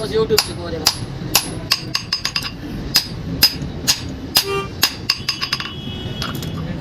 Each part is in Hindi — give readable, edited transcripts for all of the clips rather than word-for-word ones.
बस यूट्यूब से हो जाएगा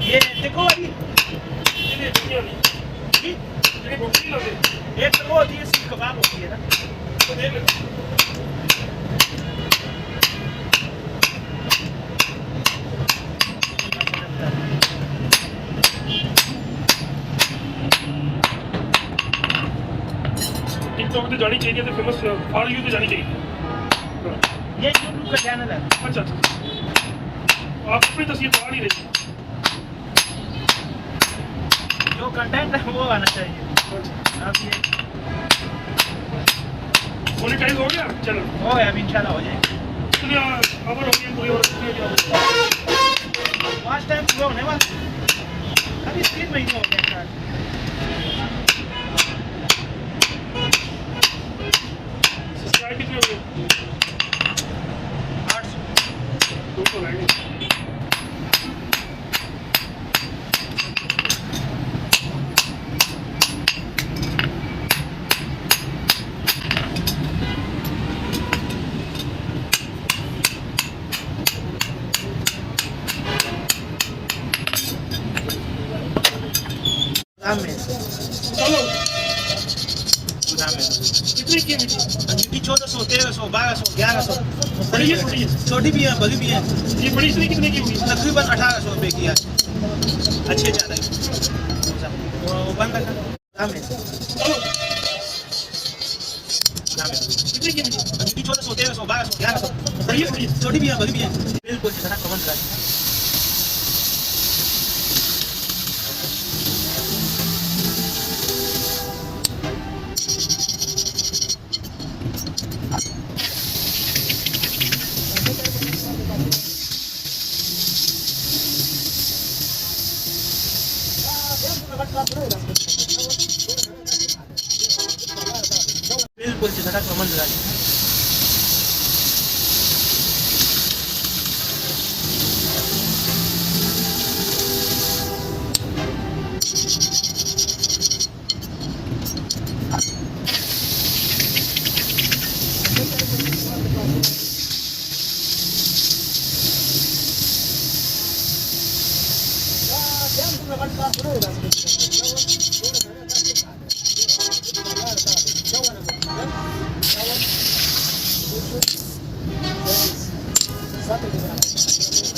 ये देखो अभी ये देखिए ये बोलती है ये तो वो ये सीख कबाब होती है ना तो देख लो टिकटॉक पे जानी चाहिए तो फेमस फॉर यू पे जानी चाहिए ये यूट्यूब का चैनल है अच्छा अच्छा आप अपनी तस्वीर तो आ नहीं रही जो कंटेंट है वो आना चाहिए आप ये मोनेटाइज हो गया चलो हो गया अभी इंशाल्लाह हो जाएगा कितने आवर हो गए पूरी और लास्ट टाइम पूरा होने वाला अभी 3 महीने हो गए स्टार्ट सब्सक्राइब कितने हो गए 800 200 रहेंगे चलो कितने की मिली अंगूठी 1400 1300 1200 1100 बड़ी है छोटी है छोटी भी है बड़ी भी है ये बड़ी इसलिए कितने की होगी तकरीबन 1800 रुपए की है अच्छे ज़्यादा वो बंद कर चलो कितने की मिली अंगूठी 1400 1300 1200 1100 बड़ी है छोटी है छोटी भी है बड़ी भी है बिल्कुल जरा कमन करा बिल्कुल जरा कमन करा Sabe